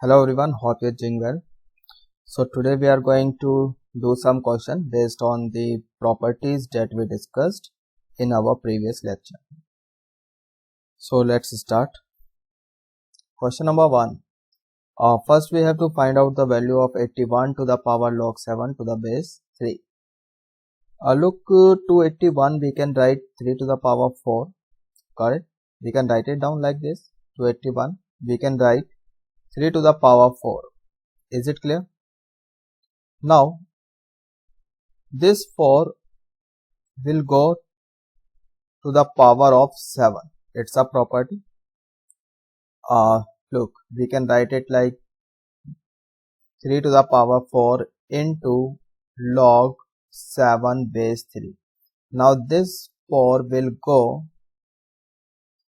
Hello everyone, hope you're doing well. So today we are going to do some question based on the properties that we discussed in our previous lecture. So let's start. Question number 1. First we have to find out the value of 81 to the power log 7 to the base 3. Look, 281 we can write 3 to the power 4, correct? We can write it down like this. 281 we can write 3 to the power 4. Is it clear? Now this 4 will go to the power of 7. It's a property. Look, we can write it like 3 to the power 4 into log 7 base 3. Now this 4 will go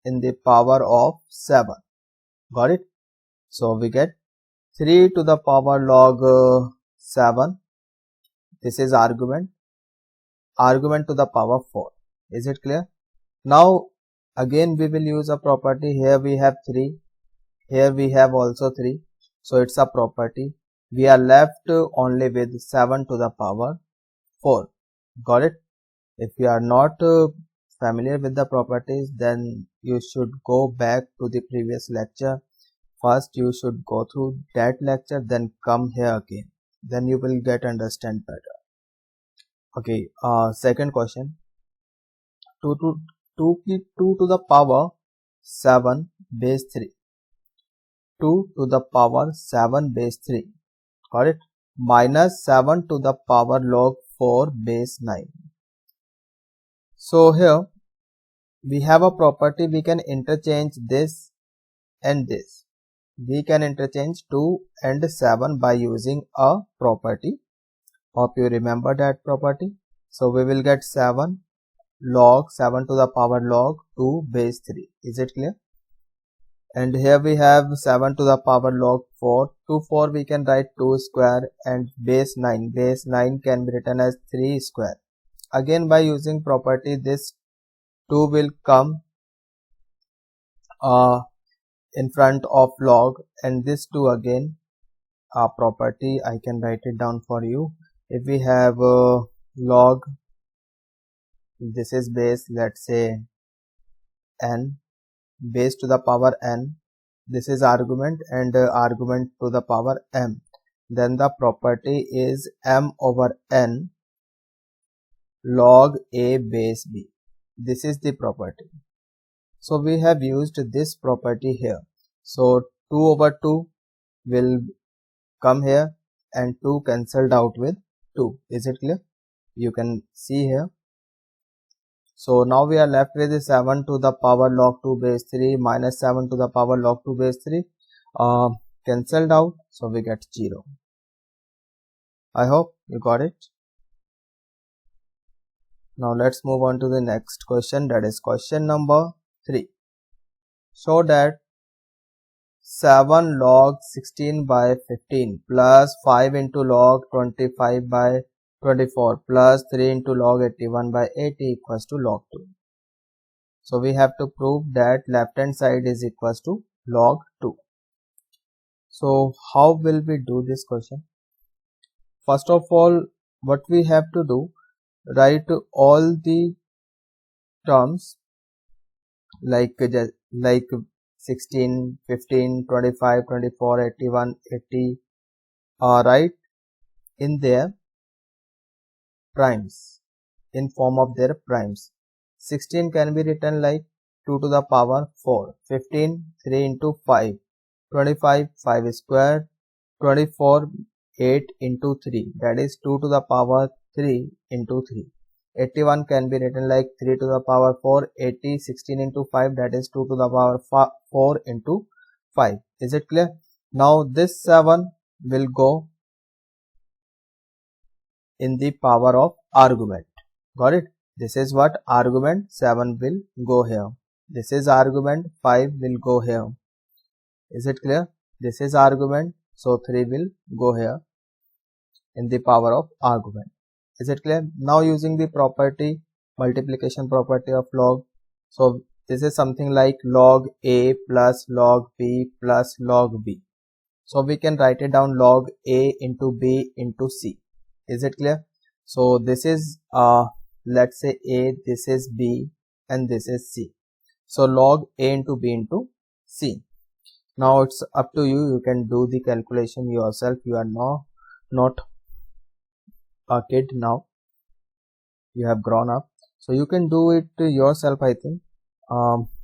in the power of 7. Got it? So we get 3 to the power log 7. This is argument to the power 4. Is it clear? Now again we will use a property. Here we have 3, here we have also 3, so it's a property. We are left only with 7 to the power 4. Got it? If you are not familiar with the properties, then you should go back to the previous lecture. First you should go through that lecture, then come here again, then you will get understand better. Okay, second question. 2 to the power 7 base 3. 2 to the power 7 base 3. Got it? Minus 7 to the power log 4 base 9. So here we have a property. We can interchange this and this. We can interchange 2 and 7 by using a property. Hope you remember that property. So we will get 7 log 7 to the power log 2 base 3. Is it clear? And here we have 7 to the power log 4. 4 we can write 2 square, and base 9. Base 9 can be written as 3 square. Again by using property, this 2 will come in front of log, and this 2 again property. I can write it down for you. If we have log, this is base, let's say n, base to the power n, this is argument, and argument to the power m, then the property is m over n log a base b. This is the property. So we have used this property here. So 2 over 2 will come here, and 2 cancelled out with 2. Is it clear? You can see here. So now we are left with 7 to the power log 2 base 3 minus 7 to the power log 2 base 3 cancelled out, so we get 0. I hope you got it. Now let's move on to the next question, that is question number 3. Show that 7 log 16 by 15 plus 5 into log 25 by 24 plus 3 into log 81 by 80 equals to log 2. So we have to prove that left hand side is equals to log 2. So how will we do this question? First of all, what we have to do, write all the terms like 16, 15, 25, 24, 81, 80 right in their primes, in form of their primes. 16 can be written like 2 to the power 4, 15 3 into 5, 25 5 square, 24 8 into 3, that is 2 to the power 3 into 3. 81 can be written like 3 to the power 4, 80 16 into 5, that is 2 to the power 4 into 5. Is it clear? Now this 7 will go in the power of argument. Got it? This is what argument 7 will go here. This is argument 5 will go here. Is it clear? This is argument, so 3 will go here in the power of argument. Is it clear? Now using the property, multiplication property of log, so this is something like log a plus log b plus log b. So we can write it down log A into B into C. Is it clear? So this is let's say A, this is B, and this is C. So log A into B into C. Now it's up to you. You can do the calculation yourself. You are not a kid now. You have grown up, so you can do it yourself, I think.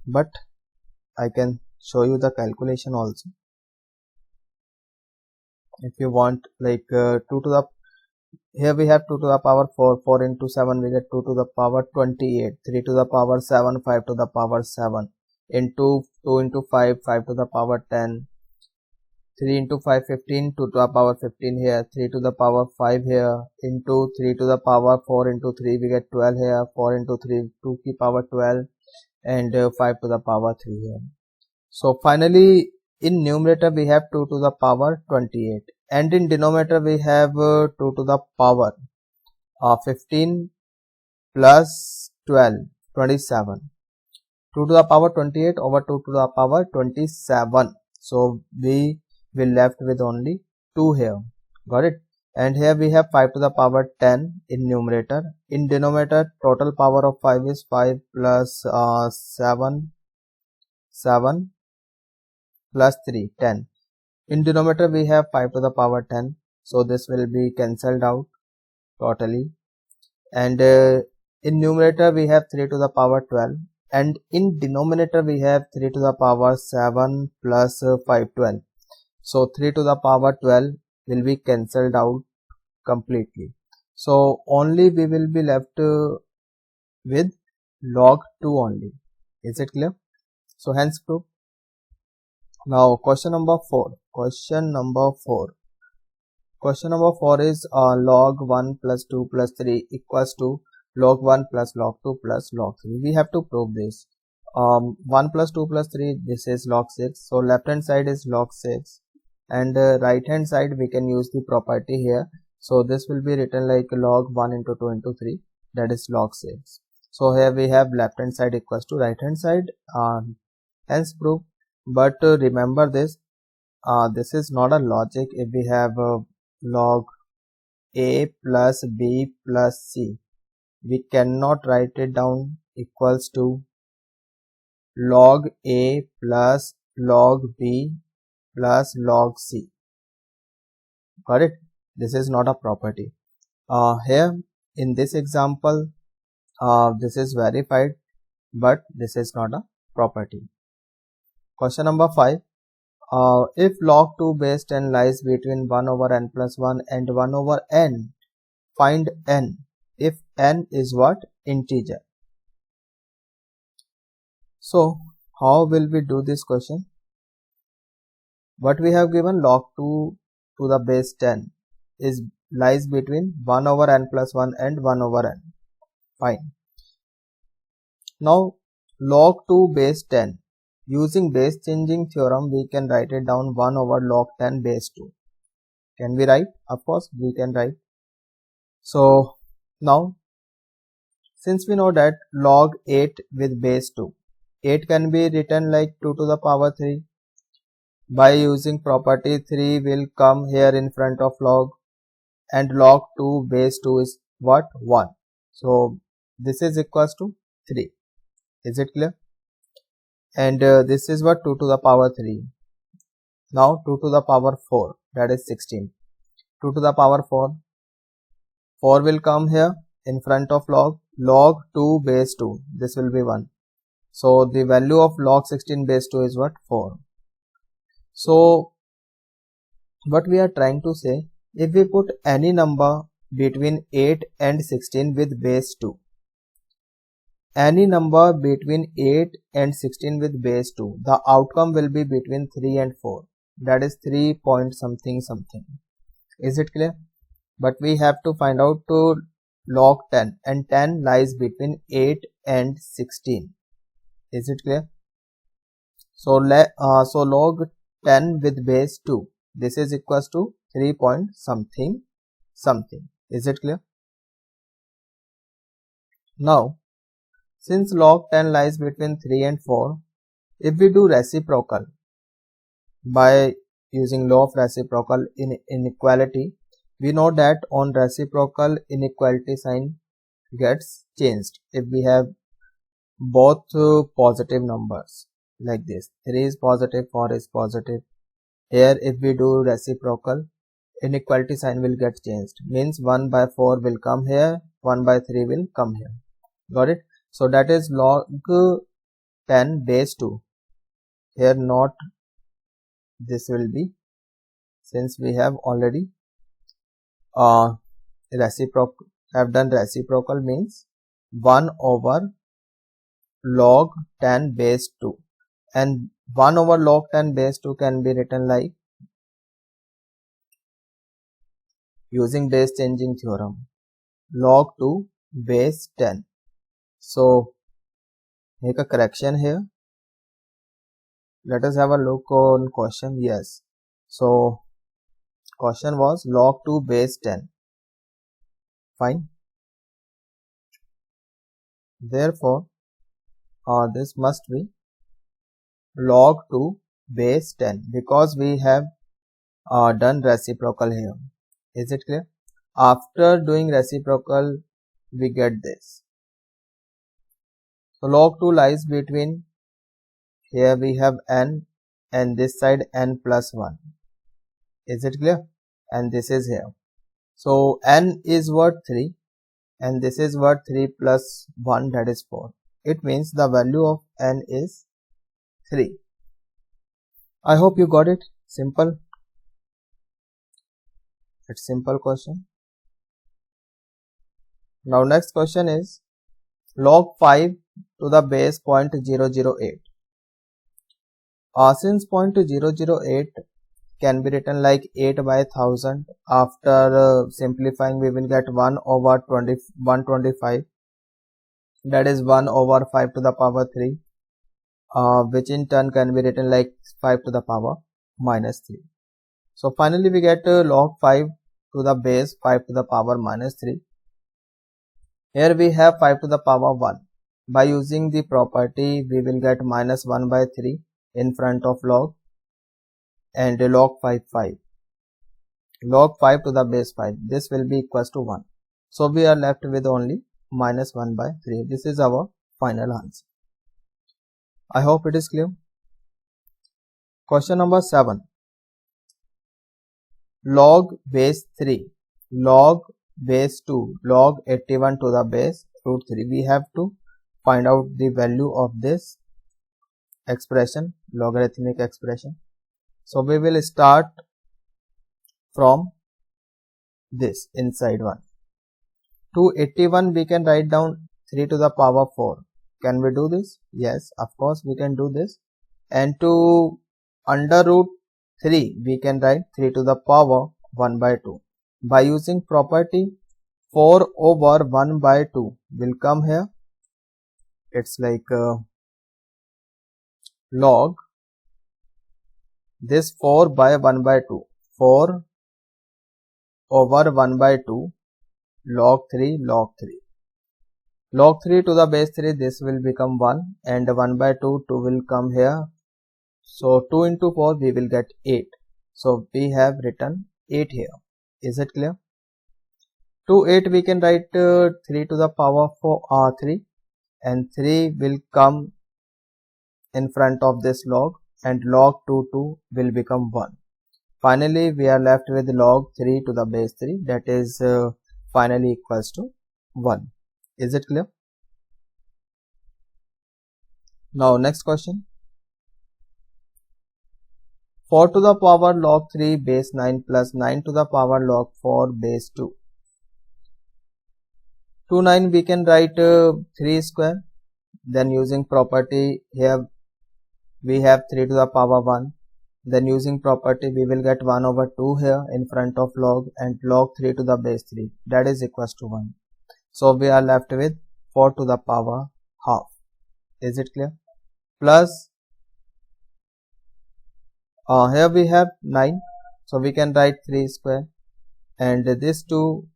But I can show you the calculation also. If you want, like 2 to the, here we have 2 to the power 4, 4 into 7 we get 2 to the power 28, 3 to the power 7, 5 to the power 7, into 2 into 5, 5 to the power 10, 3 into 5, 15, 2 to the power 15 here, 3 to the power 5 here, into 3 to the power 4 into 3 we get 12 here, 4 into 3, 2 to the power 12, and 5 to the power 3 here. So finally in numerator we have 2 to the power 28, and in denominator we have 2 to the power 15 plus 12, 27. 2 to the power 28 over 2 to the power 27. So we will left with only 2 here. Got it? And here we have 5 to the power 10 in numerator. In denominator, total power of 5 is 5 plus 7 plus 3, 10. In denominator we have 5 to the power 10. So this will be cancelled out totally. And in numerator we have 3 to the power 12. And in denominator we have 3 to the power 7 plus 5, 12. So 3 to the power 12 will be cancelled out completely. So only we will be left with log 2 only. Is it clear? So hence proof. Now question number 4. Question number 4 is log 1 plus 2 plus 3 equals to log 1 plus log 2 plus log 3. We have to prove this. 1 plus 2 plus 3, this is log 6. So left hand side is log 6, and right hand side we can use the property here. So this will be written like log 1 into 2 into 3, that is log 6. So here we have left hand side equals to right hand side, hence proof. But remember this, this is not a logic. If we have log A plus B plus C, we cannot write it down equals to log A plus log B plus log C. Got it? This is not a property. Here in this example, this is verified, but this is not a property. Question number 5. If log 2 base 10 lies between 1 over n plus 1 and 1 over n, find n if n is what? Integer. So how will we do this question? What we have given, log 2 to the base 10 is lies between 1 over n plus 1 and 1 over n. Fine. Now log 2 base 10. Using base changing theorem, we can write it down 1 over log 10 base 2. Can we write? Of course, we can write. So now, since we know that log 8 with base 2, 8 can be written like 2 to the power 3. By using property, 3 will come here in front of log, and log 2 base 2 is what? 1. So this is equals to 3. Is it clear? And this is what? 2 to the power 3. Now 2 to the power 4, that is 16. 2 to the power 4. 4 will come here in front of log. Log 2 base 2, this will be 1. So the value of log 16 base 2 is what? 4. So what we are trying to say, if we put any number between 8 and 16 with base 2, any number between 8 and 16 with base 2, the outcome will be between 3 and 4, that is 3 point something something. Is it clear? But we have to find out to log 10, and 10 lies between 8 and 16. Is it clear? So log 10 with base 2, this is equals to 3 point something something. Is it clear? Now since log 10 lies between 3 and 4, if we do reciprocal by using law of reciprocal inequality, we know that on reciprocal inequality sign gets changed if we have both positive numbers like this. 3 is positive, 4 is positive. Here if we do reciprocal, inequality sign will get changed, means 1 by 4 will come here, 1 by 3 will come here. Got it? So that is log 10 base 2. Here not this will be, since we have already reciprocal, have done reciprocal, means 1 over log 10 base 2, and 1 over log 10 base 2 can be written like using base changing theorem, log 2 base 10. So make a correction here. Let us have a look on question. Yes, so question was log 2 base 10. Fine. Therefore this must be log 2 base 10, because we have done reciprocal here. Is it clear? After doing reciprocal we get this. So log 2 lies between, here we have n and this side n plus 1. Is it clear? And this is here. So n is what, 3, and this is what, 3 plus 1, that is 4. It means the value of n is 3. I hope you got it. Simple. It's simple question. Now next question is log 5 to the base 0.008. Since 0.008 can be written like 8 by 1000, after simplifying we will get 1 over 125, that is 1 over 5 to the power 3, which in turn can be written like 5 to the power minus 3. So finally we get log 5 to the base 5 to the power minus 3. Here we have 5 to the power 1. By using the property we will get minus 1 by 3 in front of log, and log 5 5. Log 5 to the base 5, this will be equals to 1. So we are left with only minus 1 by 3. This is our final answer. I hope it is clear. Question number 7. Log base 3, log base 2, log 81 to the base root 3. We have to find out the value of this expression, logarithmic expression. So we will start from this inside one. To 81 we can write down 3 to the power 4. Can we do this? Yes, of course we can do this. And to under root 3 we can write 3 to the power 1 by 2. By using property 4 over 1 by 2 will come here. It's like log this 4 by 1 by 2. 4 over 1 by 2 log 3 log 3. Log 3 to the base 3, this will become 1, and 1 by 2, 2 will come here. So 2 into 4 we will get 8. So we have written 8 here. Is it clear? To 8 we can write 3 to the power 3, and 3 will come in front of this log, and log 2 will become 1. Finally we are left with log 3 to the base 3, that is finally equals to 1. Is it clear? Now next question. 4 to the power log 3 base 9 plus 9 to the power log 4 base 2. To 9 we can write 3 square. Then using property, here we have 3 to the power 1. Then using property we will get 1 over 2 here in front of log, and log 3 to the base 3, that is equals to 1. So we are left with 4 to the power half. Is it clear? Plus here we have 9, so we can write 3 square, and this 2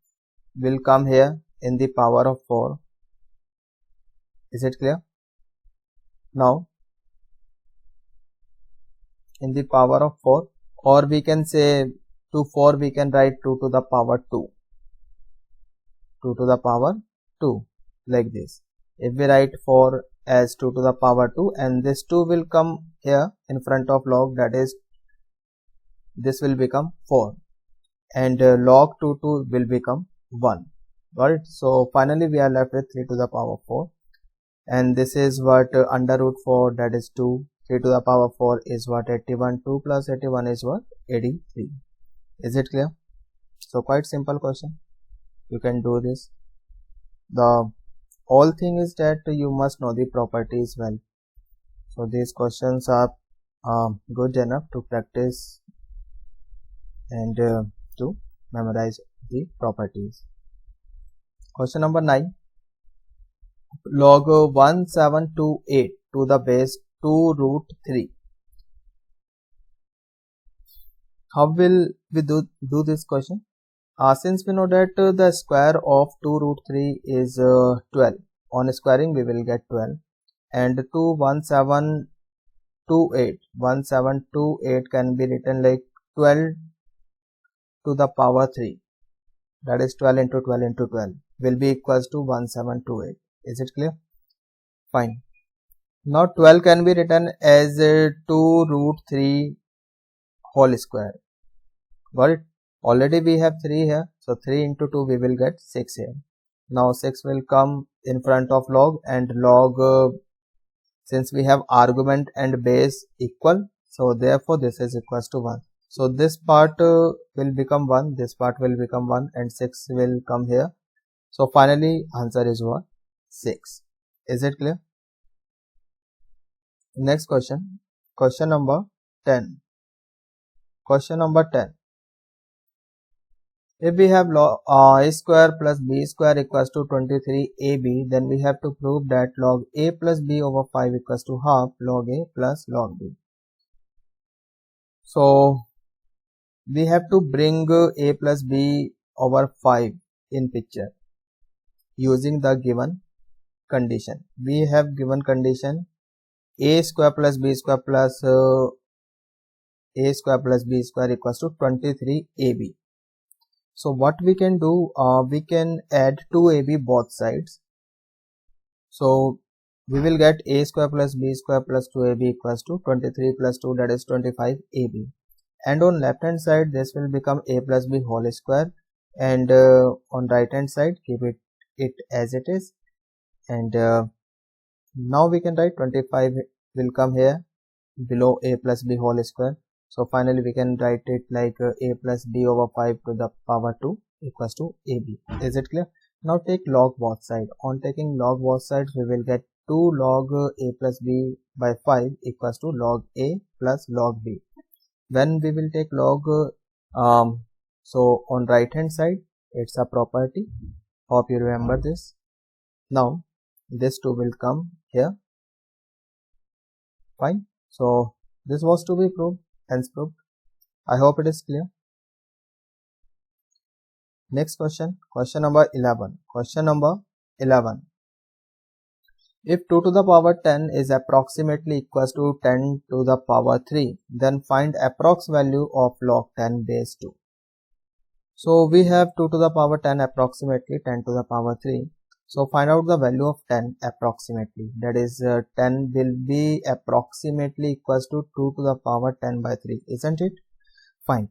will come here in the power of 4. Is it clear? Now in the power of 4, or we can say to 4 we can write 2 to the power 2, 2 to the power 2 like this. If we write 4 as 2 to the power 2 and this 2 will come here in front of log, that is this will become 4 and log 2 will become 1. Right, so finally we are left with 3 to the power 4 and this is what under root 4, that is 2. 3 to the power 4 is what, 81. 2 plus 81 is what, 83. Is it clear? So quite simple question, you can do this. The whole thing is that you must know the properties well. So these questions are good enough to practice and to memorize the properties. Question number 9. Log 1728 to the base 2 root 3. How will we do this question? Since we know that the square of 2 root 3 is 12, on squaring we will get 12, and 1728 can be written like 12 to the power 3, that is 12 into 12 into 12 will be equals to 1728. Is it clear? Fine. Now 12 can be written as 2 root 3 whole square. Got it? Already we have 3 here, so 3 into 2 we will get 6 here. Now 6 will come in front of log, and log since we have argument and base equal, so therefore this is equals to 1. So this part will become 1, this part will become 1 and 6 will come here. So finally answer is what? 6. Is it clear? Next question, question number 10. Question number 10. If we have log a square plus b square equals to 23ab, then we have to prove that log a plus b over 5 equals to half log a plus log b. So we have to bring a plus b over 5 in picture using the given condition. We have given condition a square plus b square plus a square plus b square equals to 23ab. So what we can do, we can add 2ab both sides. So we will get a square plus b square plus 2ab equals to 23 plus 2, that is 25ab. And on left hand side this will become a plus b whole square, and on right hand side keep it as it is. And now we can write 25 will come here below a plus b whole square. So finally we can write it like a plus b over 5 to the power 2 equals to ab. Is it clear? Now take log both sides. On taking log both sides we will get 2 log a plus b by 5 equals to log a plus log b. When we will take log, so on right hand side it's a property. Hope you remember this. Now this 2 will come here. Fine. So this was to be proved, hence proved. I hope it is clear. Next question, question number 11. Question number 11. If 2 to the power 10 is approximately equals to 10 to the power 3, then find approx value of log 10 base 2. So we have 2 to the power 10 approximately 10 to the power 3. So find out the value of 10 approximately, that is 10 will be approximately equals to 2 to the power 10 by 3, isn't it? Fine.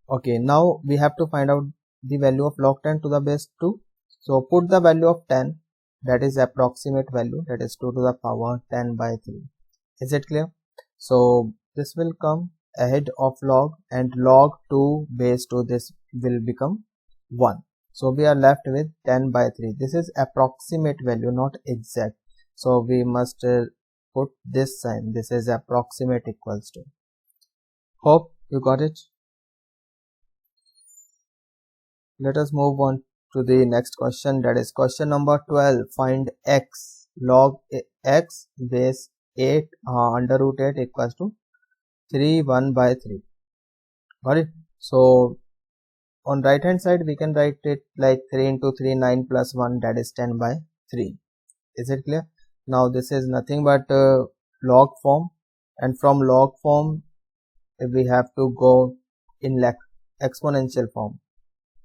Okay, now we have to find out the value of log 10 to the base 2. So put the value of 10, that is approximate value, that is 2 to the power 10 by 3. Is it clear? So this will come ahead of log, and log 2 base 2, this will become 1. So we are left with 10 by 3. This is approximate value, not exact. So we must put this sign. This is approximate equals to. Hope you got it. Let us move on to the next question, that is question number 12. Find x log x base 8 under root 8 equals to 3 1 by 3. Got it? So on right hand side we can write it like 3 into 3 9 plus 1, that is 10 by 3. Is it clear? Now this is nothing but log form, and from log form we have to go in exponential form.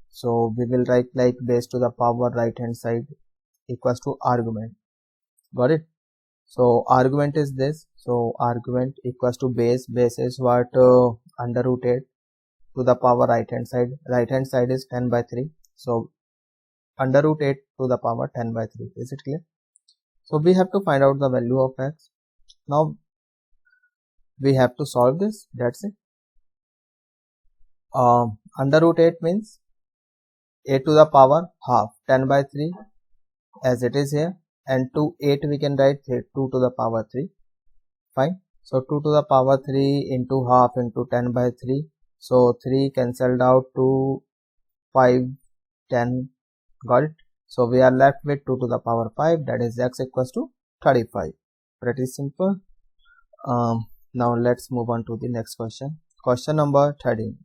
So we will write like base to the power right hand side equals to argument. Got it? So argument is this. So argument equals to base. Base is what? Under root 8 to the power right hand side. Right hand side is 10 by 3. So under root 8 to the power 10 by 3. Is it clear? So we have to find out the value of x. Now we have to solve this. That's it. Under root 8 means 8 to the power half, 10 by 3 as it is here, and 8 we can write 2 to the power 3. Fine. So 2 to the power 3 into half into 10 by 3. So 3 cancelled out, 2, 5, 10. Got it? So we are left with 2 to the power 5, that is x equals to 35. Pretty simple. Now let's move on to the next question. Question number 13.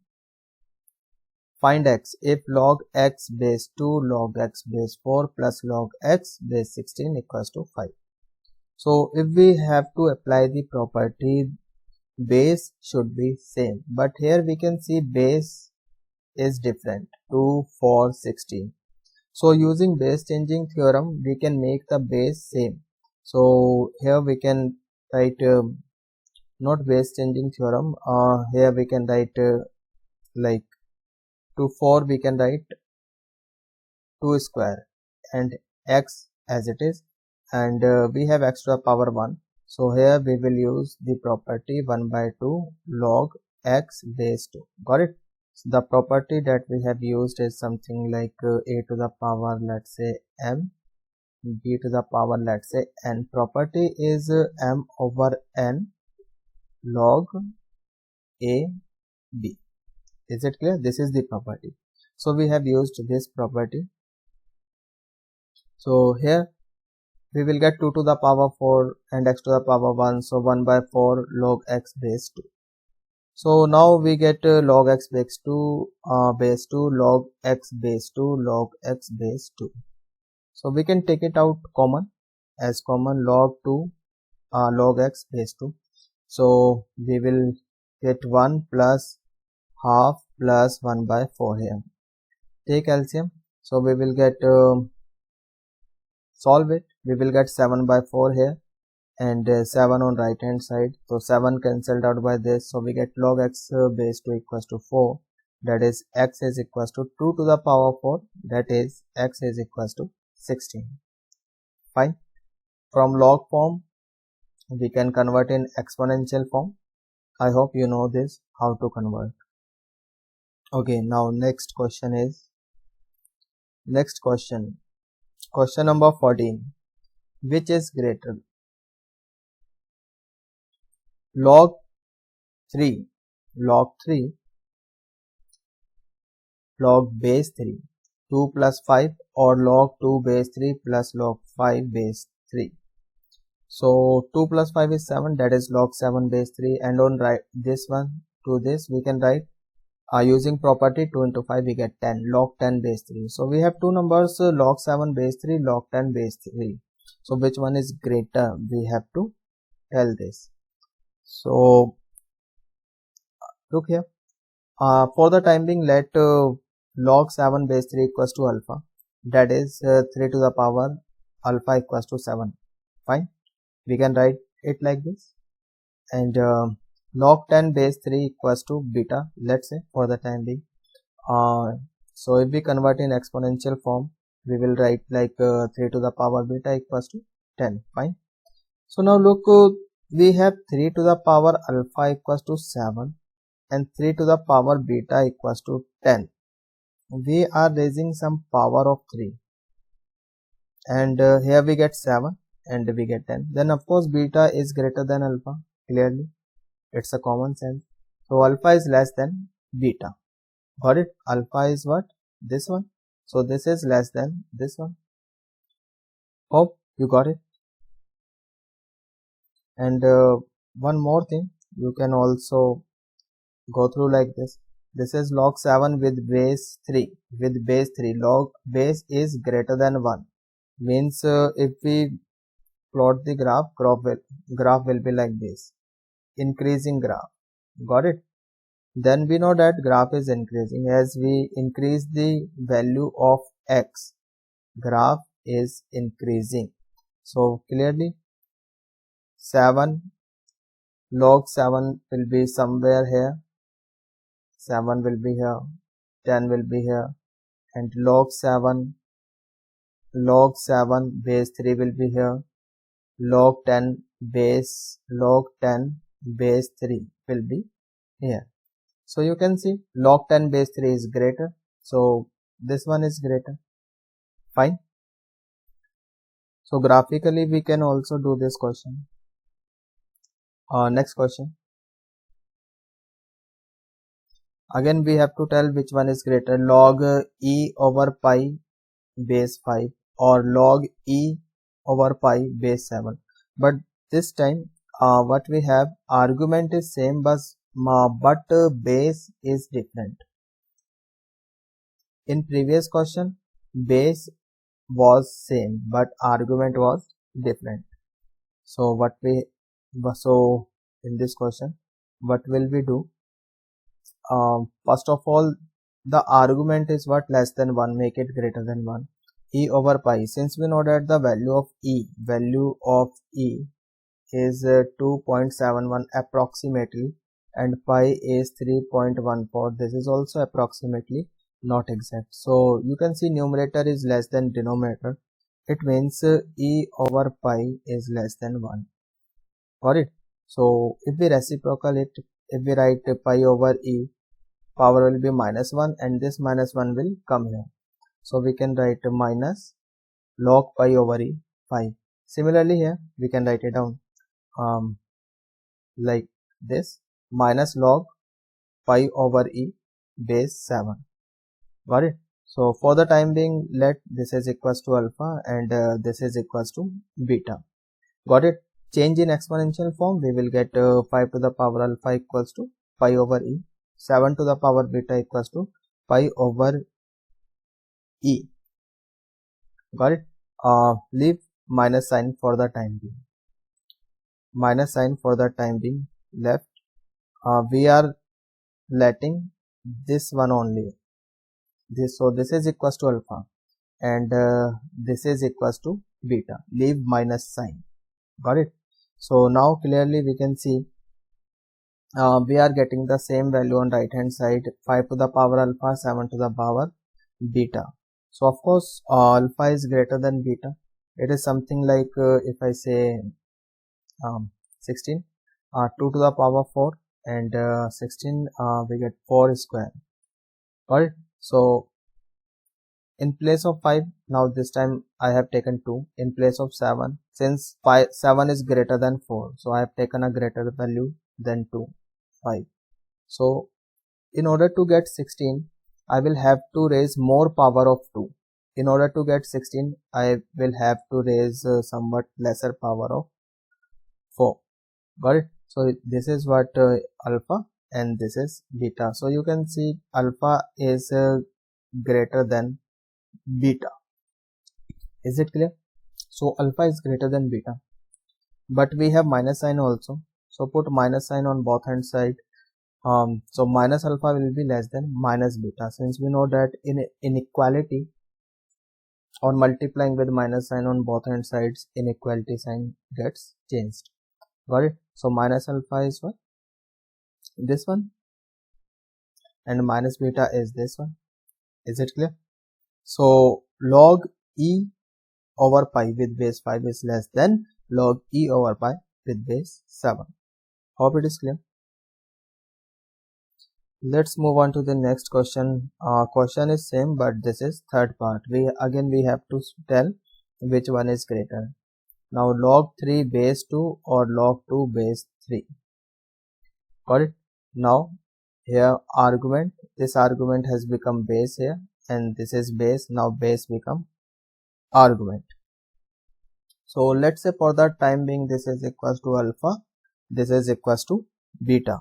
Find x if log x base 2 log x base 4 plus log x base 16 equals to 5. So if we have to apply the property, base should be same, but here we can see base is different, 2, 4, 16. So using base changing theorem we can make the base same. So here we can write not base changing theorem, here we can write like to 4 we can write 2 square and x as it is, and we have x to the power 1. So here we will use the property 1 by 2 log x base 2. Got it? So the property that we have used is something like a to the power, let's say m, b to the power, let's say n. Property is m over n log a b. Is it clear? This is the property. So we have used this property. So here we will get 2 to the power 4 and x to the power 1. So 1 by 4 log x base 2. So now we get log x base 2 log x base 2 log x base 2. So we can take it out common as common log 2 log x base 2. So we will get 1 plus half plus 1 by 4 here. Take LCM. So we will get solve it. We will get 7 by 4 here and 7 on right hand side. So 7 cancelled out by this. So we get log x base 2 equals to 4. That is x is equals to 2 to the power 4. That is x is equals to 16. Fine. From log form we can convert in exponential form. I hope you know this, how to convert. Okay, now next question number 14. Which is greater? Log 3 log base 3 2 plus 5 or log 2 base 3 plus log 5 base 3. So 2 plus 5 is 7, that is log 7 base 3, and on right this one to this we can write using property 2 into 5 we get 10 log 10 base 3. So we have two numbers log 7 base 3 log 10 base 3. So which one is greater? We have to tell this. So look here, for the time being let log 7 base 3 equals to alpha, that is 3 to the power alpha equals to 7. Fine, we can write it like this, and log 10 base 3 equals to beta, let's say for the time being. So if we convert in exponential form we will write like 3 to the power beta equals to 10. Fine. So now look, we have 3 to the power alpha equals to 7 and 3 to the power beta equals to 10. We are raising some power of 3, and here we get 7 and we get 10. Then of course beta is greater than alpha, clearly it's a common sense. So alpha is less than beta. Got it? Alpha is what? This one. So this is less than this one. Hope you got it. And one more thing, you can also go through like this. This is log 7 with base 3. With base 3, log base is greater than 1. Means if we plot the graph will be like this, increasing graph. Got it? then we know that graph is increasing. As we increase the value of x, graph is increasing. So clearly 7 log 7 will be somewhere here, 7 will be here, 10 will be here, and log 7 base 3 will be here, log 10 base 3 will be here. So you can see log 10 base 3 is greater, so this one is greater. Fine. So graphically we can also do this question. Next question. Again we have to tell which one is greater, log e over pi base 5 or log e over pi base 7. But this time what we have, argument is same but base is different. In previous question base was same but argument was different. So in this question what will we do? First of all, the argument is what, less than 1, make it greater than 1. E over pi, since we know that the value of e is 2.71 approximately, and pi is 3.14. This is also approximately, not exact. So you can see numerator is less than denominator. It means e over pi is less than 1. Got it? So if we reciprocal it, if we write pi over e, power will be -1 and this -1 will come here. So we can write minus log pi over e 5. Similarly here we can write it down like this, minus log pi over e base 7. Got it? So for the time being, let this is equals to alpha and this is equals to beta. Got it? Change in exponential form, we will get 5 to the power alpha equals to pi over e, 7 to the power beta equals to pi over e. Got it? Leave minus sign for the time being. Minus sign for the time being left. We are letting this one only. So this is equals to alpha and this is equals to beta. Leave minus sign. Got it? So now clearly we can see we are getting the same value on right hand side, 5 to the power alpha, 7 to the power beta. So of course alpha is greater than beta. It is something like if I say 16, 2 to the power 4 and 16 we get 4 square. Alright, so in place of 5, now this time I have taken 2 in place of 7. Since 7 is greater than 4, so I have taken a greater value than 2, 5. So in order to get 16, I will have to raise more power of 2. In order to get 16, I will have to raise somewhat lesser power of 4. Got it? So this is what alpha and this is beta. So you can see alpha is greater than beta. Is it clear? So alpha is greater than beta, but we have minus sign also, so put minus sign on both hand side. So minus alpha will be less than minus beta, since we know that in inequality, on multiplying with minus sign on both hand sides, inequality sign gets changed. Got it? So minus alpha is what? This one, and minus beta is this one. Is it clear? So log e over pi with base 5 is less than log e over pi with base 7. Hope it is clear. Let's move on to the next question. Question is same, but this is third part. We have to tell which one is greater. Now log 3 base 2 or log 2 base 3. Got it? Now here argument, this argument has become base here, and this is base. Now base become argument. So let's say for the time being this is equals to alpha, this is equals to beta.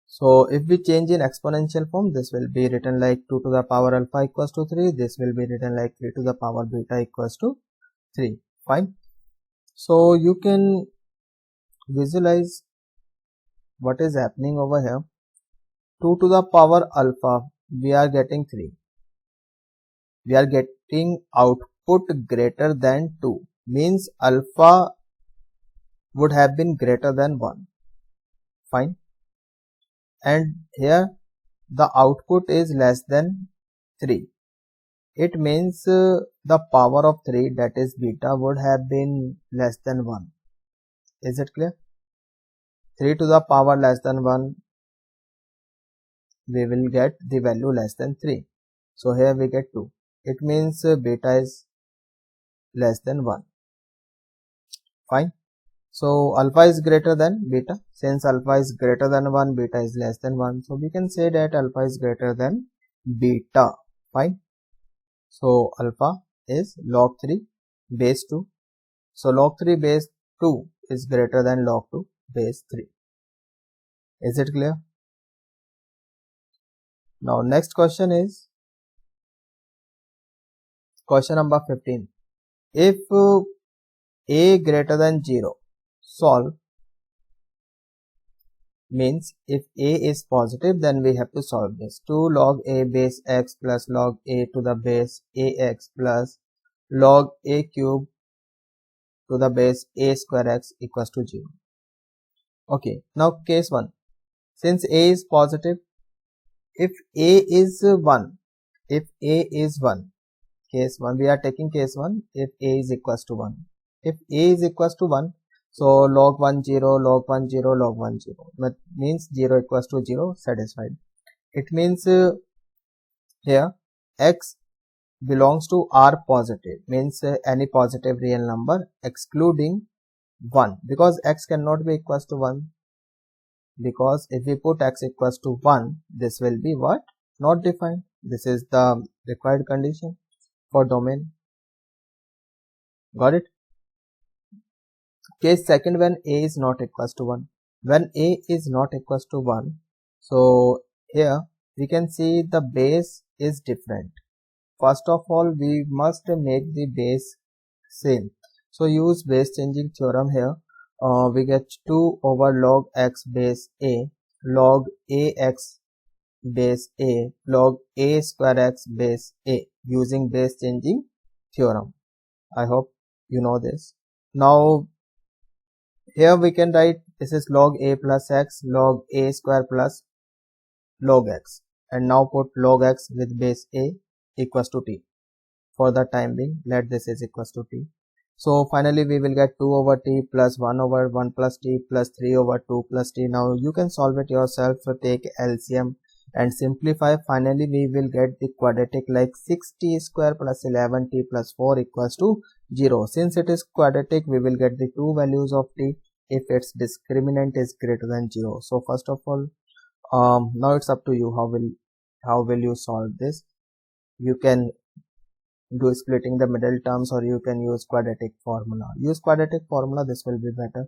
So if we change in exponential form, this will be written like 2 to the power alpha equals to 3. This will be written like 3 to the power beta equals to 3. Fine. So you can visualize what is happening over here? 2 to the power alpha, we are getting 3. We are getting output greater than 2. Means alpha would have been greater than 1. Fine. And here the output is less than 3. It means the power of 3, that is beta, would have been less than 1. Is it clear? 3 to the power less than 1, we will get the value less than 3. So here we get 2. It means beta is less than 1. Fine. So alpha is greater than beta. Since alpha is greater than 1, beta is less than 1. So we can say that alpha is greater than beta. Fine. So alpha is log 3 base 2. So log 3 base 2 is greater than log 2 base 3. Is it clear? Now next question is question number 15. If a greater than 0, solve. Means if a is positive, then we have to solve this. 2 log a base x plus log a to the base ax plus log a cube to the base a square x equals to 0. Okay, now case 1. Since a is positive, if a is 1, case 1, we are taking case 1, if a is equals to 1. If a is equals to 1, so log 1 0, log 1 0, log 1 0. That means 0 equals to 0, satisfied. It means here x belongs to R positive, means any positive real number excluding 1, because x cannot be equals to 1. Because if we put x equals to 1, this will be what? Not defined. This is the required condition for domain. Got it? Case second, when a is not equals to 1. When a is not equals to 1, so here we can see the base is different. First of all, we must make the base same. So use base changing theorem here. We get 2 over log x base a, log ax base a, log a square x base a, using base changing theorem. I hope you know this. Now here we can write this is log a plus x, log a square plus log x, and now put log x with base a equals to t. For the time being, let this is equals to t. So finally we will get 2 over t plus 1 over 1 plus t plus 3 over 2 plus t. Now you can solve it yourself, take LCM and simplify. Finally we will get the quadratic like 6t square plus 11t plus 4 equals to 0. Since it is quadratic, we will get the two values of t if its discriminant is greater than 0. So first of all, now it's up to you how will you solve this. You can do splitting the middle terms, or you can use quadratic formula. Use quadratic formula, this will be better.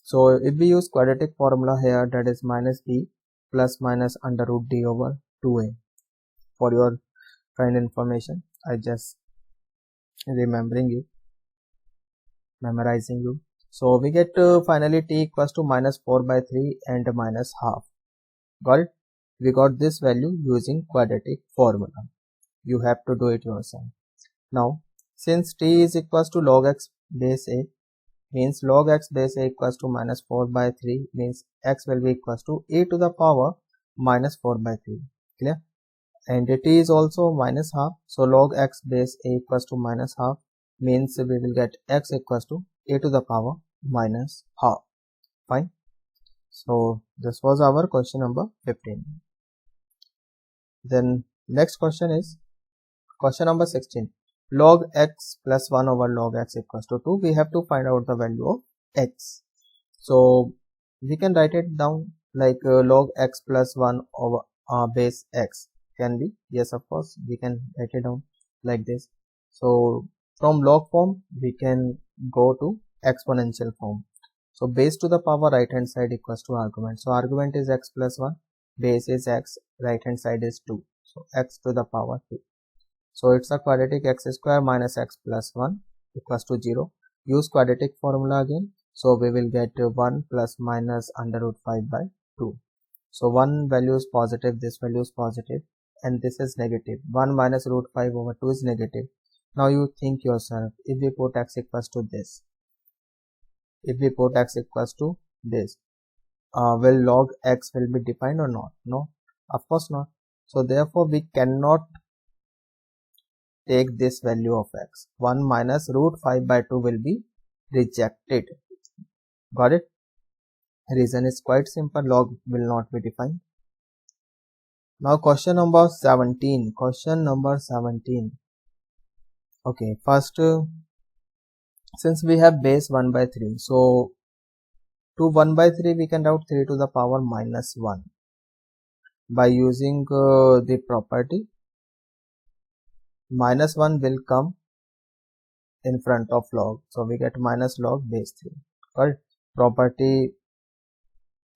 So if we use quadratic formula here, that is minus b plus minus under root d over 2a. For your kind information, I just memorizing you. So we get finally t equals to minus 4 by 3 and minus half. Got it? We got this value using quadratic formula. You have to do it yourself. Now since t is equals to log x base a, means log x base a equals to minus 4 by 3, means x will be equals to a to the power minus 4 by 3. Clear? And t is also minus half, so log x base a equals to minus half, means we will get x equals to a to the power minus half. Fine. So this was our question number 15. Then next question is question number 16. Log x plus 1 over log x equals to 2. We have to find out the value of x. So we can write it down like log x plus 1 over base x. Can be? Yes, of course, we can write it down like this. So from log form we can go to exponential form. So base to the power right hand side equals to argument. So argument is x plus 1, base is x, right hand side is 2. So x to the power 2. So it's a quadratic x square minus x plus 1 equals to 0. Use quadratic formula again. So we will get 1 plus minus under root 5 by 2. So one value is positive, this value is positive, and this is negative. 1 minus root 5 over 2 is negative. Now you think yourself, if we put x equals to this, will log x will be defined or not? No, of course not. So therefore we cannot take this value of x. 1 minus root 5 by 2 will be rejected. Got it? Reason is quite simple, log will not be defined. Now question number 17. Okay, first since we have base 1 by 3, so to 1 by 3 we can write 3 to the power minus 1 by using the property minus 1 will come in front of log, so we get minus log base 3. But property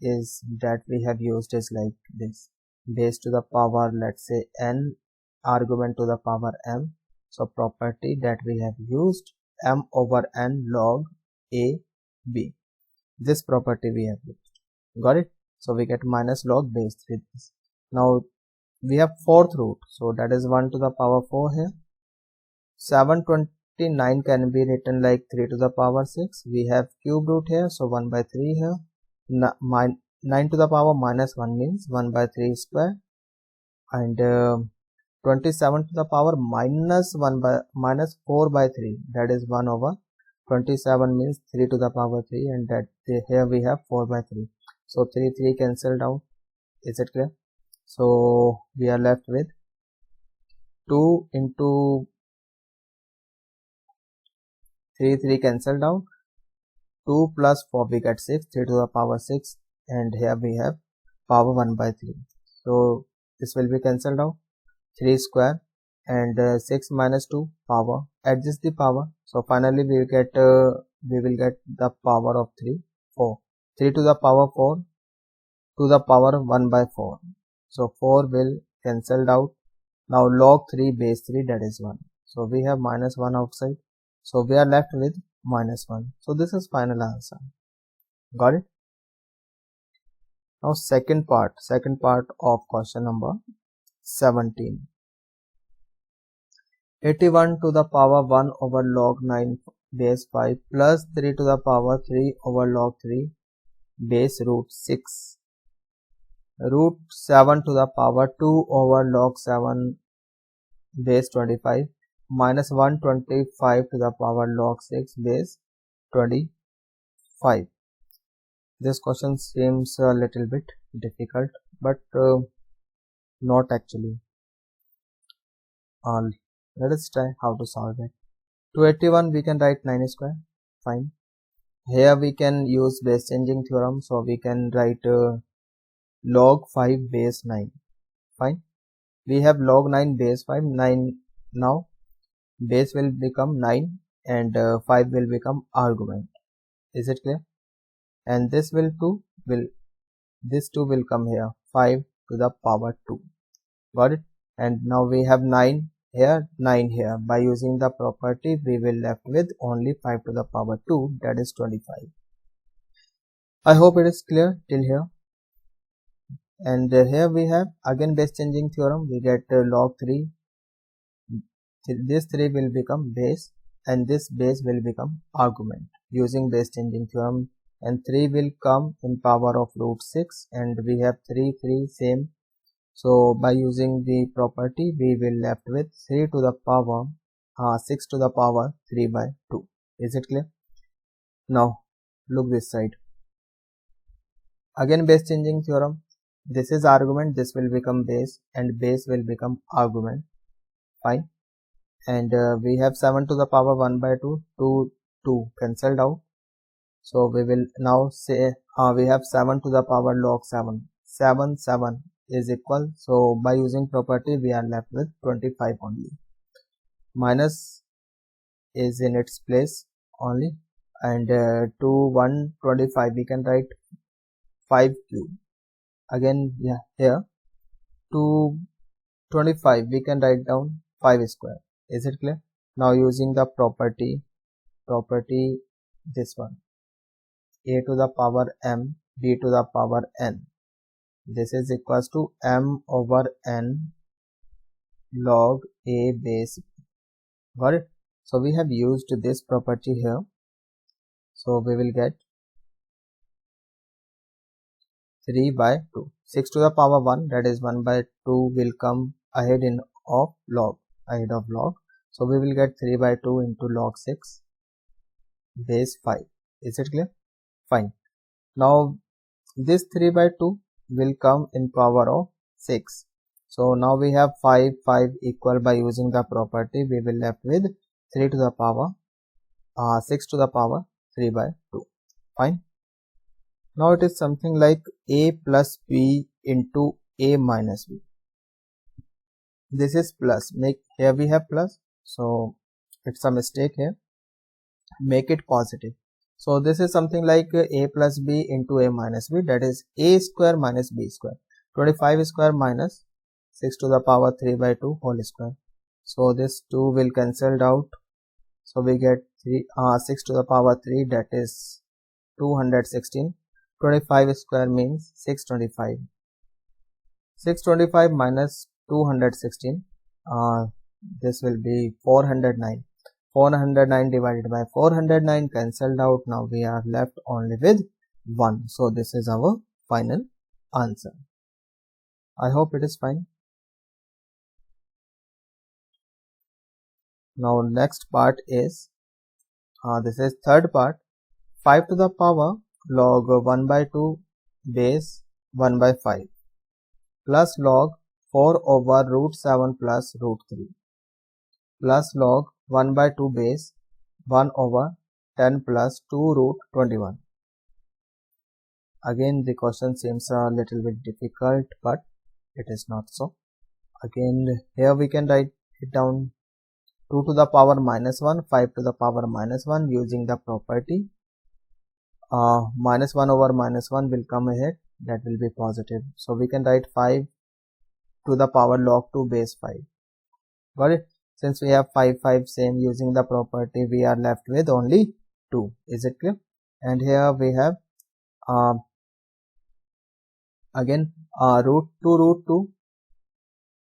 is that we have used is like this: base to the power, let's say n, argument to the power m. So property that we have used, m over n log a b. This property we have used. Got it? So we get minus log base 3. Now we have fourth root, so that is 1 to the power 4 here. 729 can be written like 3 to the power 6. We have cube root here, so 1 by 3 here. 9 to the power minus 1 means 1 by 3 square, and 27 to the power minus 4 by 3, that is 1 over 27 means 3 to the power 3, and that here we have 4 by 3. So 3 cancelled out. Is it clear? So we are left with 2 into 3 cancelled out. 2 plus 4 we get 6, 3 to the power 6, and here we have power 1 by 3. So this will be cancelled out. 3 square and 6 minus 2 power, adjust the power. So finally we will get the power of 3, 4. 3 to the power 4 to the power 1 by 4. So 4 will cancelled out. Now log 3 base 3, that is 1. So we have minus 1 outside. So we are left with minus 1. So this is final answer. Got it? Now second part of question number 17. 81 to the power 1 over log 9 base 5 plus 3 to the power 3 over log 3 base root 6. Root 7 to the power 2 over log 7 base 25 minus 125 to the power log 6 base 25. This question seems a little bit difficult, but not actually. Let us try how to solve it. To 81 we can write 9 square. Fine. Here we can use base changing theorem, so we can write log 5 base 9. Fine. We have log 9 base 5. 9 now base will become 9 and 5 will become argument. Is it clear? And this this 2 will come here, 5 to the power 2. Got it? And now we have 9 here, 9 here. By using the property we will left with only 5 to the power 2, that is 25. I hope it is clear till here. And here we have again base changing theorem. We get log 3. This 3 will become base and this base will become argument using base changing theorem, and 3 will come in power of root 6, and we have 3 same. So by using the property we will left with 3 to the power 6 to the power 3 by 2. Is it clear? Now look this side. Again base changing theorem. This is argument, this will become base, and base will become argument. Fine. And we have 7 to the power 1 by 2, 2 cancelled out. So we will now say we have 7 to the power log 7. 7 is equal. So by using property we are left with 25 only. Minus is in its place only, and to 125 we can write 5 cube. Again here to 25 we can write down 5 square. Is it clear? Now using the property this one, a to the power m, b to the power n. this is equals to m over n log a base b. Got it? So we have used this property here. So we will get 3 by 2. 6 to the power 1, that is 1 by 2 will come ahead of log. So we will get 3 by 2 into log 6 base 5. Is it clear? Fine. Now this 3 by 2 will come in power of 6. So now we have 5 equal. By using the property, we will left with 3 to the power 6 to the power 3 by 2. Fine. Now it is something like a plus b into a minus b. This is plus. Here we have plus, so it's a mistake here. Make it positive. So this is something like a plus b into a minus b, that is a square minus b square. 25 square minus 6 to the power 3 by 2 whole square. So this 2 will cancelled out. So we get 6 to the power 3, that is 216. 25 square means 625. 625 minus 216, this will be 409. 409 divided by 409 cancelled out. Now we are left only with 1. So this is our final answer. I hope it is fine. Now next part is, this is third part, 5 to the power log 1 by 2 base 1 by 5 plus log 4 over root 7 plus root 3 plus log 1 by 2 base 1 over 10 plus 2 root 21. Again the question seems a little bit difficult, but it is not so. Again here we can write it down, 2 to the power minus 1, 5 to the power minus 1, using the property minus 1 over minus 1 will come ahead, that will be positive. So we can write 5 to the power log 2 base 5. Got it? Since we have 5 same, using the property we are left with only 2. Is it clear? And here we have again root 2,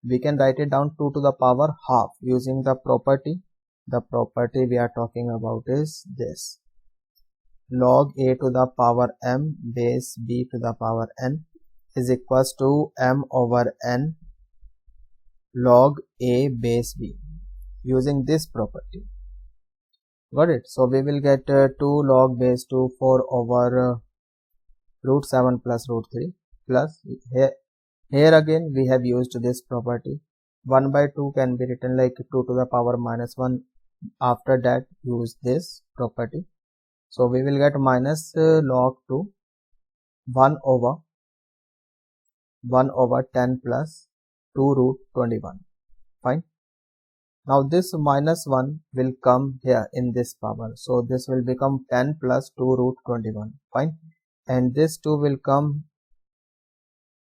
we can write it down 2 to the power half, using the property. The property we are talking about is this, log a to the power m base b to the power n is equals to m over n log a base b, using this property. Got it? So we will get 2 log base 2 4 over root 7 plus root 3 plus here again we have used this property. 1 by 2 can be written like 2 to the power minus 1. After that use this property. So we will get minus log 2 1 over 10 plus 2 root 21. Fine. Now this minus 1 will come here in this power. So this will become 10 plus 2 root 21. Fine. And this 2 will come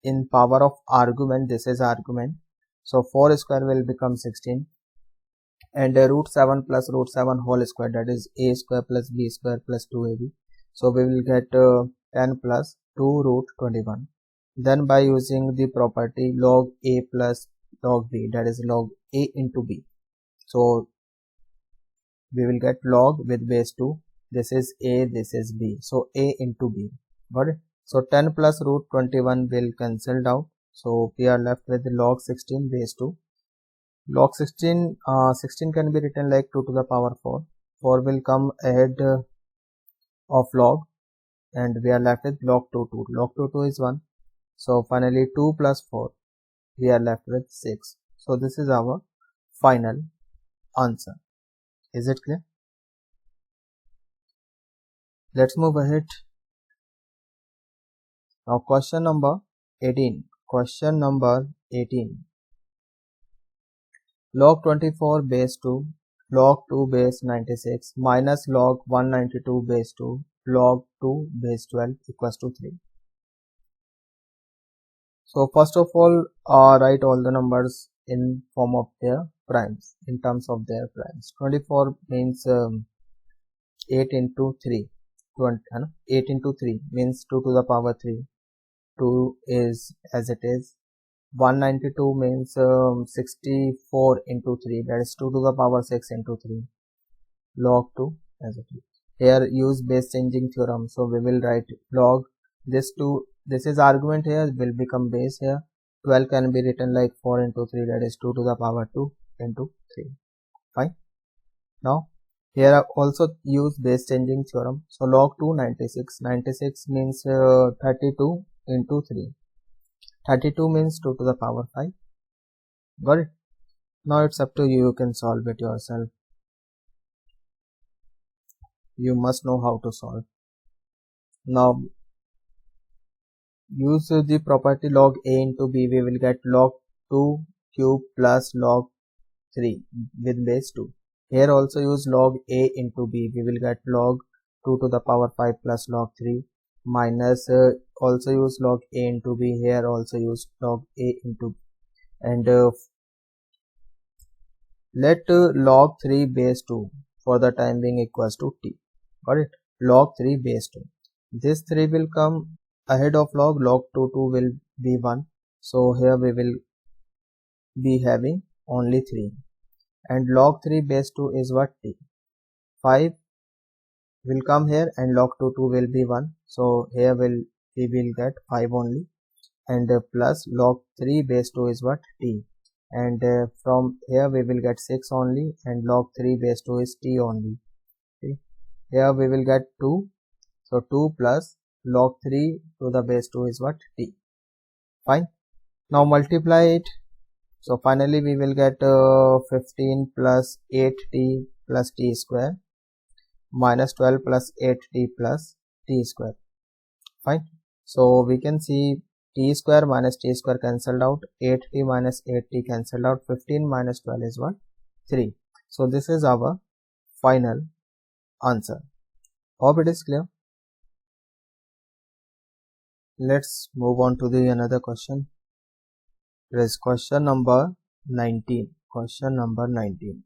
in power of argument. This is argument. So 4 square will become 16. And root 7 plus root 7 whole square, that is a square plus b square plus 2ab. So we will get 10 plus 2 root 21. Then by using the property log a plus log b, that is log a into b. So we will get log with base 2. This is a, this is b. So a into b. Got it? So 10 plus root 21 will cancelled out. So we are left with log 16 base 2. Log 16 can be written like 2 to the power 4. 4 will come ahead of log, and we are left with log 2 2. Log 2 is 1. So finally 2 plus 4, we are left with 6. So this is our final answer. Is it clear? Let's move ahead. Now question number 18. Question number 18. Log 24 base 2, log 2 base 96 minus log 192 base 2, log 2 base 12 equals to 3. So first of all, write all the numbers in form of their primes, in terms of their primes. 24 means 8 into 3. 8 into 3 means 2 to the power 3. 2 is as it is. 192 means 64 into 3, that is 2 to the power 6 into 3. Log 2 as it is. Here use base changing theorem, so we will write log this 2, this is argument here, will become base here. 12 can be written like 4 into 3, that is 2 to the power 2 into 3. Fine. Now here I also use base changing theorem, so log 2 96. 96 means 32 into 3. 32 means 2 to the power 5. Got it? Now it's up to you, you can solve it yourself. You must know how to solve. Now use the property log a into b, we will get log 2 cube plus log 3 with base 2. Here also use log a into b, we will get log 2 to the power 5 plus log 3 minus also use log a into b, here also use log a into b, and let log 3 base 2 for the time being equals to t. Got it? Log 3 base 2. This 3 will come ahead of log 2 will be 1. So here we will be having only 3. And log 3 base 2 is what? T. 5 will come here and log 2 will be 1. So here we will get 5 only. And plus log 3 base 2 is what? T. And from here we will get 6 only, and log 3 base 2 is t only. Okay. Here we will get 2, so 2 plus log 3 to the base 2 is what? T. Fine. Now multiply it, so finally we will get 15 plus 8t plus t square minus 12 plus 8t plus t square. Fine. So we can see t square minus t square cancelled out, 8t minus 8t cancelled out, 15 minus 12 is what? 3. So this is our final answer. Hope it is clear. Let's move on to the another question. It is question number 19. Question number 19.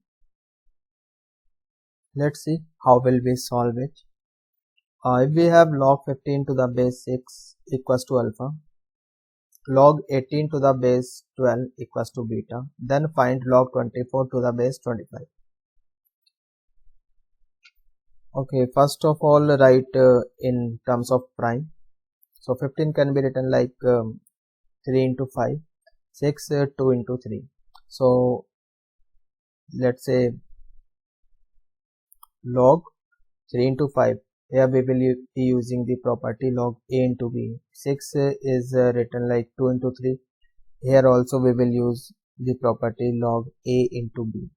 Let's see how will we solve it. If we have log 15 to the base 6 equals to alpha, log 18 to the base 12 equals to beta, then find log 24 to the base 25. Okay, first of all write in terms of prime. So 15 can be written like 3 into 5, 6 2 into 3. So let's say log 3 into 5. Here we will be using the property log a into b. 6 is written like 2 into 3. Here also we will use the property log a into b.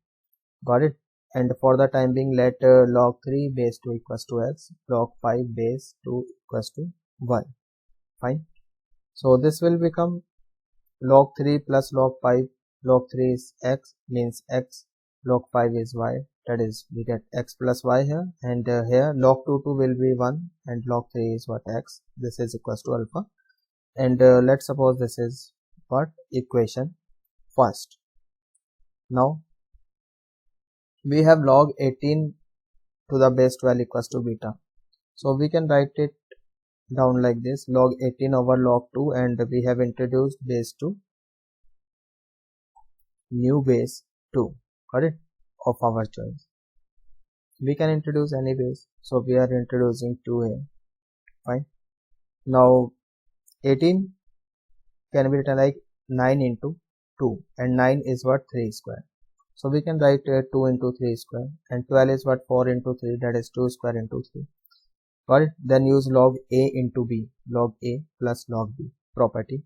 Got it? And for the time being, let log 3 base 2 equals to x, log 5 base 2 equals to y. Fine. So this will become log 3 plus log 5. Log 3 is x, means x, log 5 is y, that is we get x plus y here, and here log 2 will be 1 and log 3 is what? X. This is equals to alpha, and let's suppose this is what? Equation first. Now we have log 18 to the base 12 equals to beta, so we can write it down like this, log 18 over log 2, and we have introduced base 2, new base 2, got it, of our choice. We can introduce any base, so we are introducing 2 here. Fine. Now 18 can be written like 9 into 2, and 9 is what? 3 square. So we can write 2 into 3 square, and 12 is what? 4 into 3, that is 2 square into 3. Got it? Then use log a into b, log a plus log b property.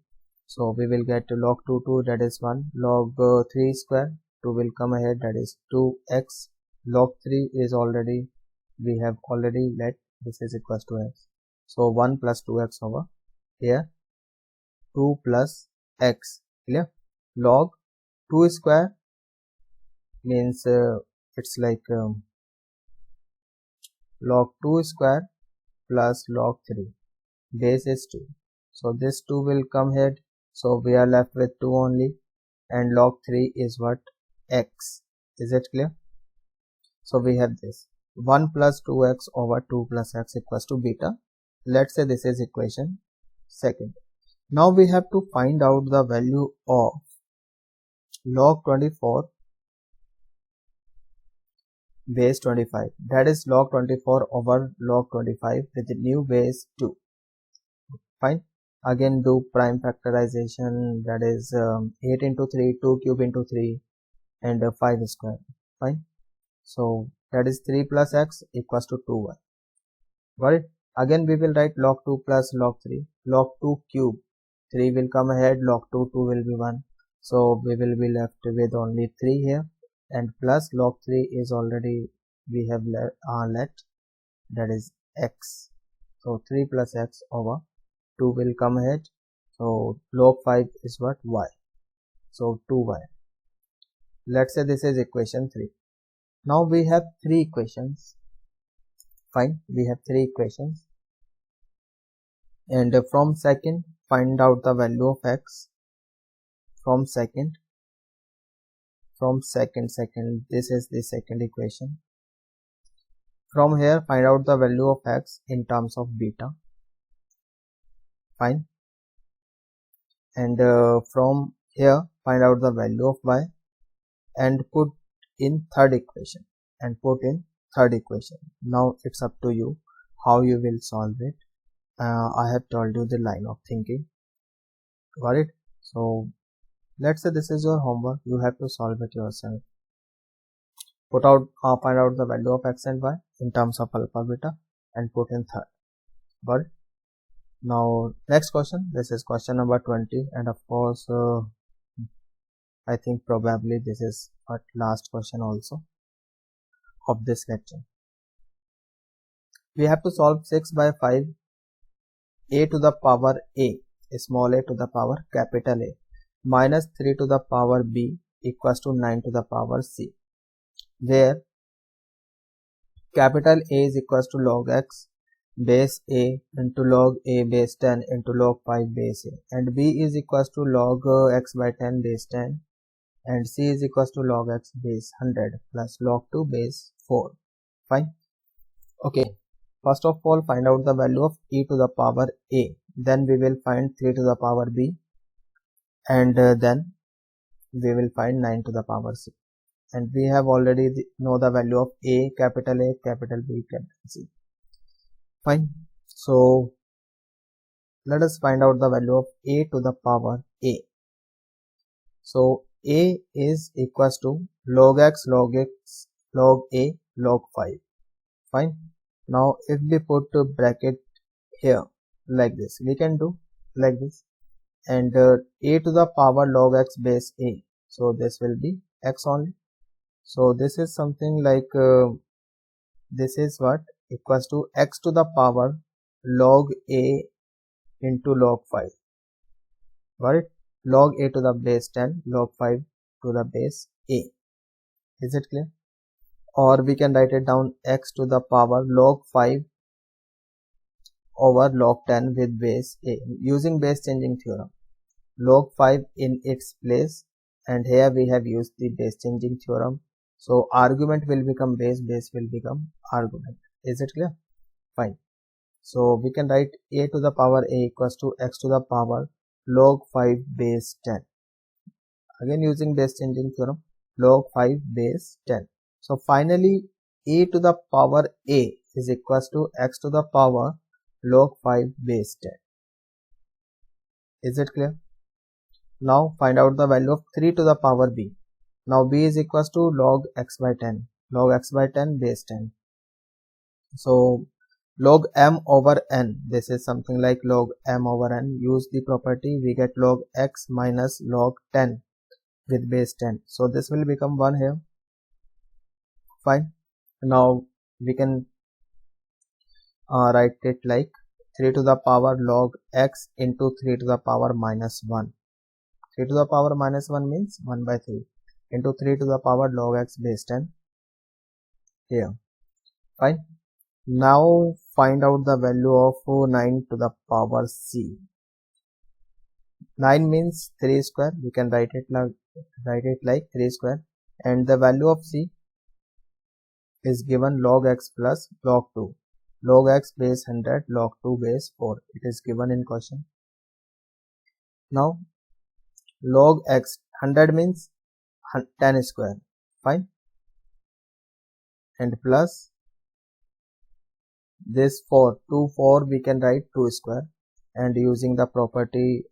So we will get log 2, that is 1, log 3 square, 2 will come ahead, that is 2x, log 3 is already, we have already let, this is equals to x. So 1 plus 2x over here, 2 plus x, clear? Log 2 square means it's like log 2 square plus log 3, base is 2, so this 2 will come here, so we are left with 2 only, and log 3 is what? X. Is it clear? So we have this 1 plus 2x over 2 plus x equals to beta. Let's say this is equation second. Now we have to find out the value of log 24 base 25, that is log 24 over log 25 with the new base 2. Fine. Again do prime factorization, that is 8 into 3, 2 cube into 3 and 5 square. Fine. So that is 3 plus x equals to 2y. Got it? Again we will write log 2 plus log 3. Log 2 cube, 3 will come ahead, log 2, 2 will be 1. So we will be left with only 3 here, and plus log 3 is already we have let, that is x. So 3 plus x over 2 will come ahead. So log 5 is what? Y. So 2y. Let's say this is equation 3. Now we have 3 equations. Fine, we have 3 equations, and from second find out the value of x. From second, this is the second equation. From here find out the value of x in terms of beta. Fine. And from here find out the value of y and put in third equation. Now it's up to you how you will solve it. I have told you the line of thinking. Got it? So let's say this is your homework. You have to solve it yourself. Find out the value of x and y in terms of alpha beta and put in third. Got it? Now next question. This is question number 20, and of course I think probably this is our last question also of this lecture. We have to solve 6 by 5 a to the power a, small a to the power capital A, minus 3 to the power b equals to 9 to the power c, where capital A is equals to log x base a into log a base 10 into log 5 base a, and b is equals to log x by 10 base 10, and c is equals to log x base 100 plus log 2 base 4. Fine. Okay, first of all find out the value of e to the power a, then we will find 3 to the power b, and then we will find 9 to the power c, and we have already know the value of a, capital B, capital C. Fine. So let us find out the value of a to the power a. So a is equals to log x log a log 5. Fine. Now if we put a bracket here like this, we can do like this, and a to the power log x base a, so this will be x only. So this is something like this is what equals to x to the power log a into log 5. Got it? Log a to the base 10, log 5 to the base a. Is it clear? Or we can write it down x to the power log 5 over log 10 with base a, using base changing theorem. Log 5 in its place, and here we have used the base changing theorem. So argument will become base, base will become argument. Is it clear? Fine. So we can write a to the power a equals to x to the power log 5 base 10. Again using base changing theorem, log 5 base 10. So finally a to the power a is equals to x to the power log 5 base 10. Is it clear? Now find out the value of 3 to the power b. Now b is equals to log x by 10, log x by 10 base 10. So log m over n, this is something like log m over n. Use the property, we get log x minus log 10 with base 10. So this will become 1 here. Fine. Now we can write it like 3 to the power log x into 3 to the power minus 1. 3 to the power minus 1 means 1 by 3 into 3 to the power log x base 10 here. Fine. Now find out the value of 9 to the power c. 9 means 3 square. We can write it like 3 square, and the value of c is given log x plus log 2. Log x base 100, log 2 base 4. It is given in question. Now log x, 100 means 10 square, fine, and plus this 4, 4 we can write 2 square, and using the property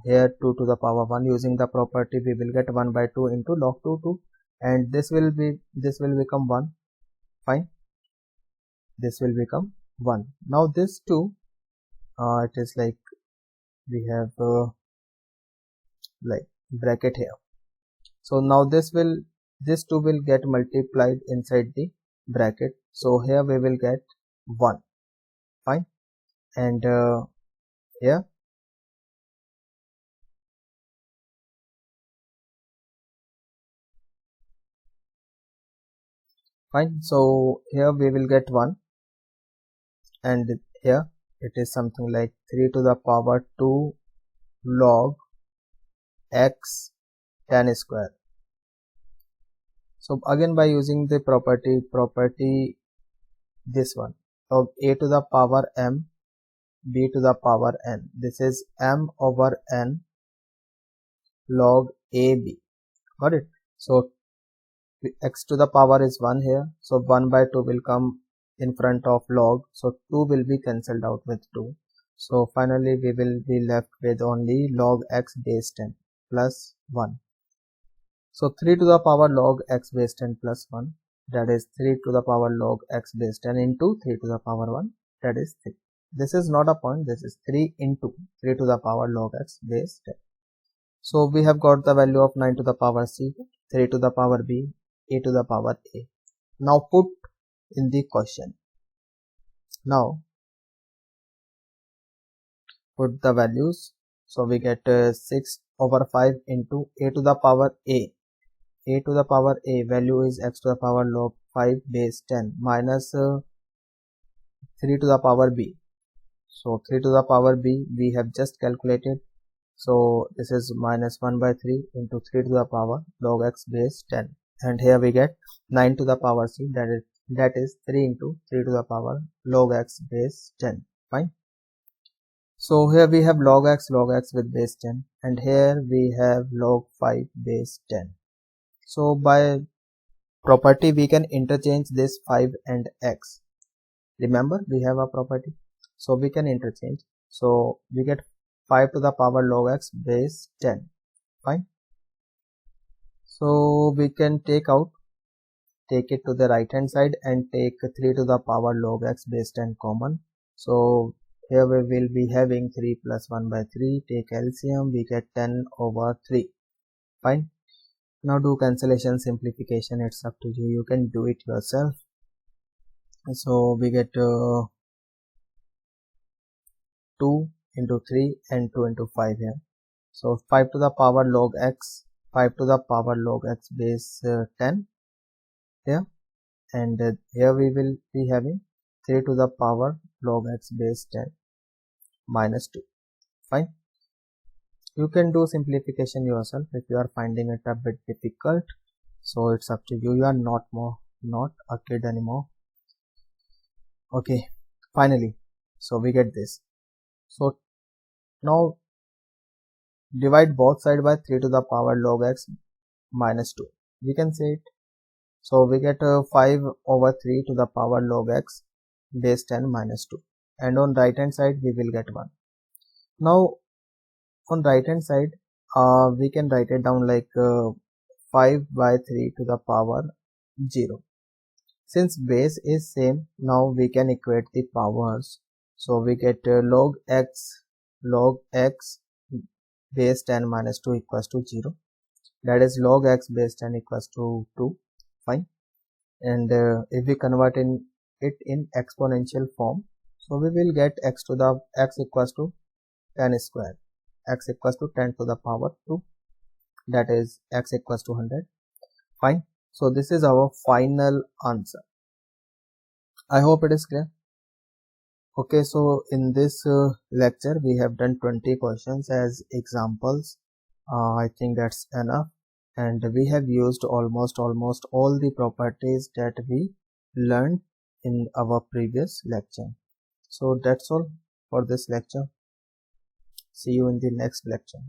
here 2 to the power 1, using the property we will get 1 by 2 into log 2, and this will become 1, fine, this will become 1. Now this 2, it is like we have like bracket here, so now this 2 will get multiplied inside the bracket, so here we will get 1, fine, and here fine, so here we will get 1, and here it is something like 3 to the power 2 log x 10 square. So again by using the property this one, log a to the power m b to the power n, this is m over n log ab, got it? So x to the power is 1 here, so 1 by 2 will come in front of log, so 2 will be cancelled out with 2, so finally we will be left with only log x base 10 plus 1. So 3 to the power log x base 10 plus 1, that is 3 to the power log x base 10 into 3 to the power 1, that is 3. This is not a point, this is 3 into 3 to the power log x base 10. So we have got the value of 9 to the power c, 3 to the power b, a to the power a. Now put in the question. Now put the values. So we get 6 over 5 into a to the power a. A to the power a value is x to the power log 5 base 10 minus 3 to the power b. So 3 to the power b we have just calculated. So this is minus 1 by 3 into 3 to the power log x base 10. And here we get 9 to the power c, that is 3 into 3 to the power log x base 10, fine. So here we have log x with base 10, and here we have log 5 base 10. So by property we can interchange this 5 and x. Remember we have a property, so we can interchange. So we get 5 to the power log x base 10, fine. So we can take it to the right hand side and take 3 to the power log x base 10 common. So here we will be having 3 plus 1 by 3, take LCM, we get 10 over 3, fine. Now do cancellation, simplification, it's up to you, you can do it yourself. So we get 2 into 3 and 2 into 5 here. So 5 to the power log x, 5 to the power log x base 10 here, and here we will be having 3 to the power log x base 10 minus 2, fine. You can do simplification yourself if you are finding it a bit difficult, so it's up to you, you are not a kid anymore. Okay, finally, so we get this. So now divide both sides by 3 to the power log x minus 2, we can say it. So we get 5 over 3 to the power log x base 10 minus 2, and on right hand side we will get 1. Now on right hand side we can write it down like 5 by 3 to the power 0. Since base is same, now we can equate the powers. So we get log x base 10 minus 2 equals to 0, that is log x base 10 equals to 2, fine. And if we convert it in exponential form, so we will get x equals to 10 square, x equals to 10 to the power 2, that is x equals to 100, fine. So this is our final answer. I hope it is clear. Okay, so in this lecture we have done 20 questions as examples. I think that's enough, and we have used almost all the properties that we learned in our previous lecture. So that's all for this lecture. See you in the next lecture.